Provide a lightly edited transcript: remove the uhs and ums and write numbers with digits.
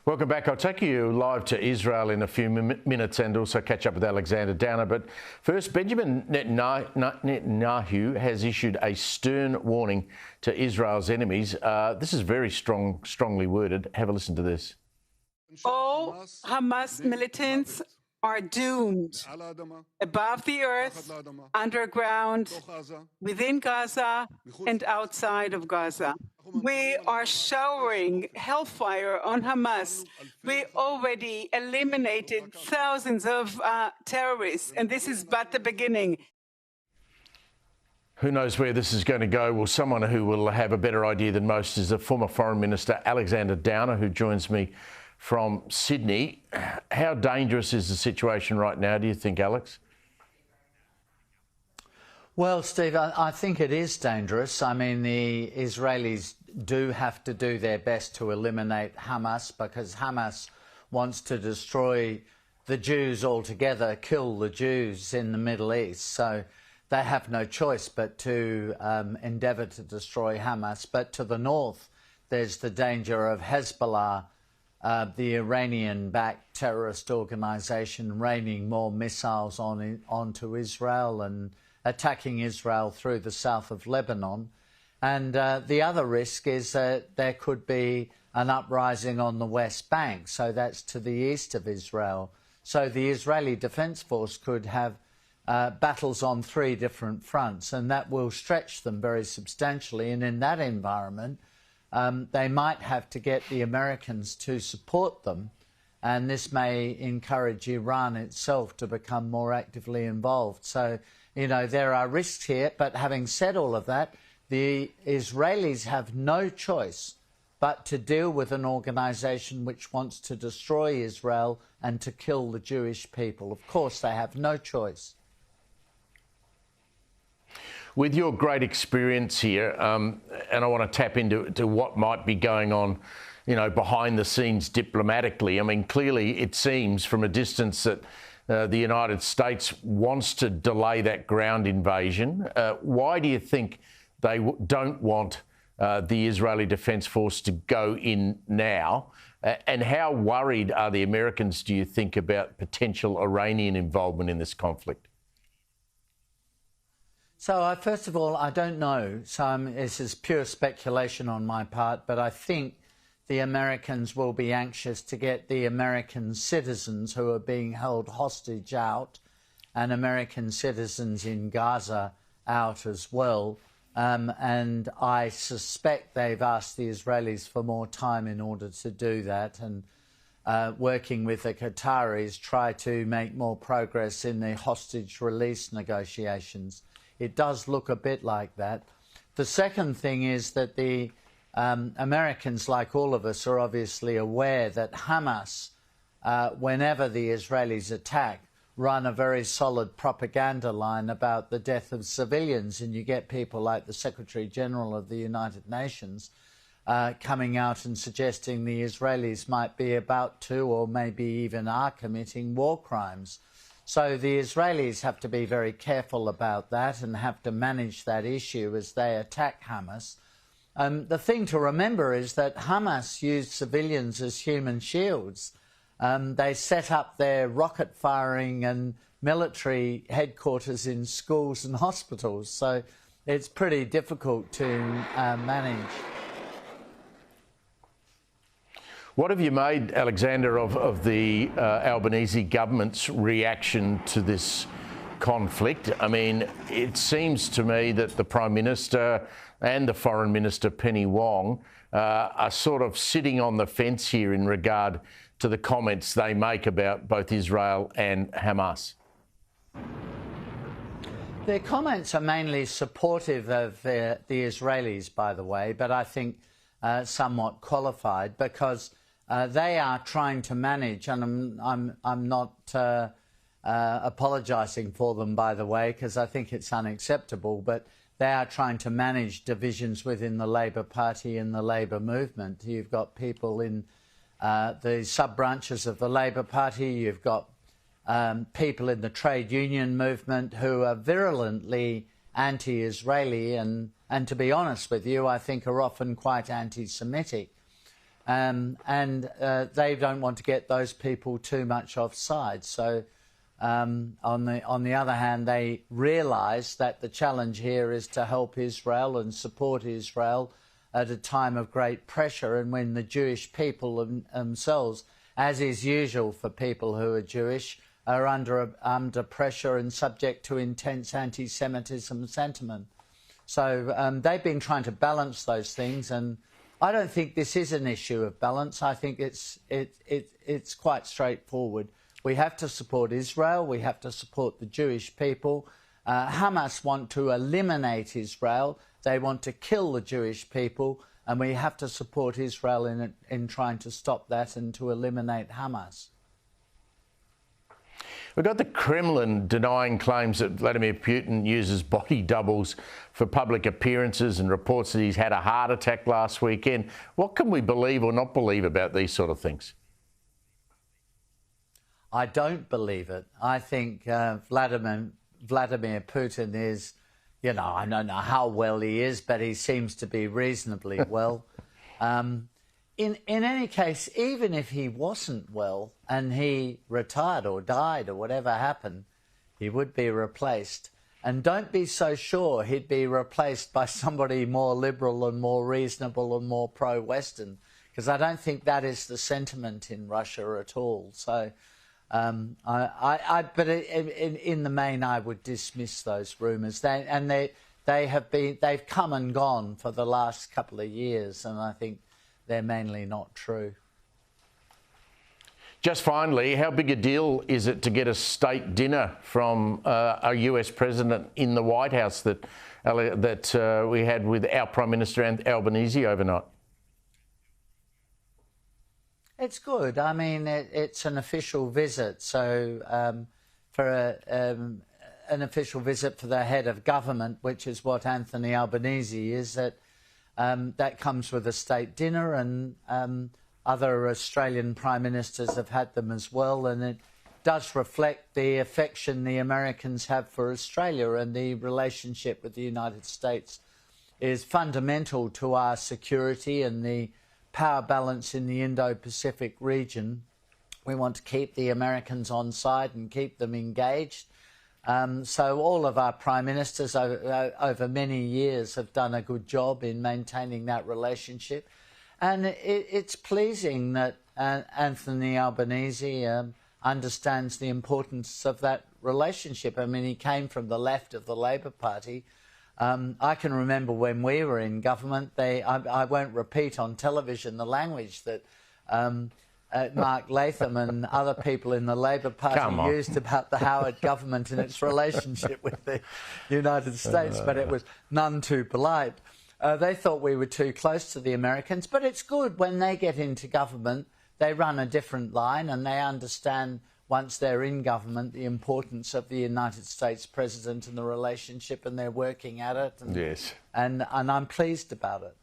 Welcome back. I'll take you live to Israel in a few minutes and also catch up with Alexander Downer. But first, Benjamin Netanyahu has issued a stern warning to Israel's enemies. This is very strongly worded. Have a listen to this. All Hamas militants are doomed above the earth, underground, within Gaza, and outside of Gaza. We are showering hellfire on Hamas. We already eliminated thousands of terrorists, and this is but the beginning. Who knows where this is going to go? Well, someone who will have a better idea than most is the former Foreign Minister Alexander Downer, who joins me from Sydney. How dangerous is the situation right now, do you think, Alex? Well, Steve, I think it is dangerous. I mean, the Israelis do have to do their best to eliminate Hamas, because Hamas wants to destroy the Jews altogether, kill the Jews in the Middle East. So they have no choice but to endeavour to destroy Hamas. But to the north, there's the danger of HISBOLLAH, the Iranian-backed terrorist organisation, raining more missiles onto Israel and attacking Israel through the south of Lebanon. And the other risk is that there could be an uprising on the West Bank, so that's to the east of Israel. So the Israeli Defence Force could have battles on 3 different fronts, and that will stretch them very substantially. And in that environment, they might have to get the Americans to support them, and this may encourage Iran itself to become more actively involved. So, you know, there are risks here, but having said all of that, the Israelis have no choice but to deal with an organisation which wants to destroy Israel and to kill the Jewish people. Of course, they have no choice. With your great experience here, and I want to tap into what might be going on, you know, behind the scenes diplomatically. I mean, clearly it seems from a distance that the United States wants to delay that ground invasion. Why do you think they don't want the Israeli Defence Force to go in now? And how worried are the Americans, do you think, about potential Iranian involvement in this conflict? So, first of all, I don't know. So this is pure speculation on my part, but I think the Americans will be anxious to get the American citizens who are being held hostage out, and American citizens in Gaza out as well. And I suspect they've asked the Israelis for more time in order to do that, and working with the Qataris, try to make more progress in the hostage release negotiations. It does look a bit like that. The second thing is that the Americans, like all of us, are obviously aware that Hamas, whenever the Israelis attack, run a very solid propaganda line about the death of civilians, and you get people like the Secretary-General of the United Nations coming out and suggesting the Israelis might be about to, or maybe even are, committing war crimes. So the Israelis have to be very careful about that and have to manage that issue as they attack Hamas. The thing to remember is that Hamas used civilians as human shields. They set up their rocket firing and military headquarters in schools and hospitals, so it's pretty difficult to manage. What have you made, Alexander, of the Albanese government's reaction to this conflict? I mean, it seems to me that the Prime Minister and the Foreign Minister, Penny Wong, are sort of sitting on the fence here in regard to the comments they make about both Israel and Hamas. Their comments are mainly supportive of the Israelis, by the way, but I think somewhat qualified, because they are trying to manage, and I'm not apologising for them, by the way, because I think it's unacceptable, but they are trying to manage divisions within the Labour Party and the Labour movement. You've got people in the sub-branches of the Labour Party, you've got people in the trade union movement who are virulently anti-Israeli and to be honest with you, I think are often quite anti-Semitic. they don't want to get those people too much offside. So on the other hand, they realise that the challenge here is to help Israel and support Israel at a time of great pressure, and when the Jewish people themselves, as is usual for people who are Jewish, are under pressure and subject to intense anti-Semitism sentiment. So they've been trying to balance those things, and I don't think this is an issue of balance. I think it's quite straightforward. We have to support Israel. We have to support the Jewish people. Hamas want to eliminate Israel. They want to kill the Jewish people, and we have to support Israel in trying to stop that and to eliminate Hamas. We've got the Kremlin denying claims that Vladimir Putin uses body doubles for public appearances and reports that he's had a heart attack last weekend. What can we believe or not believe about these sort of things? I don't believe it. I think Vladimir Putin is, you know, I don't know how well he is, but he seems to be reasonably well. In any case, even if he wasn't well and he retired or died or whatever happened, he would be replaced. And don't be so sure he'd be replaced by somebody more liberal and more reasonable and more pro-Western, because I don't think that is the sentiment in Russia at all. So, but in the main, I would dismiss those rumours. They've come and gone for the last couple of years, and I think they're mainly not true. Just finally, how big a deal is it to get a state dinner from a US president in the White House that we had with our Prime Minister Albanese overnight? It's good. I mean, it's an official visit. So for an official visit for the head of government, which is what Anthony Albanese is, that comes with a state dinner, and other Australian Prime Ministers have had them as well, and it does reflect the affection the Americans have for Australia, and the relationship with the United States is fundamental to our security and the power balance in the Indo-Pacific region. We want to keep the Americans on side and keep them engaged. So all of our Prime Ministers over many years have done a good job in maintaining that relationship. And it's pleasing that Anthony Albanese understands the importance of that relationship. I mean, he came from the left of the Labor Party. I can remember when we were in government, I won't repeat on television the language that Mark Latham and other people in the Labor Party used about the Howard government and its relationship with the United States, but it was none too polite. They thought we were too close to the Americans, but it's good when they get into government, they run a different line and they understand once they're in government the importance of the United States President and the relationship, and they're working at it. And, yes. And I'm pleased about it.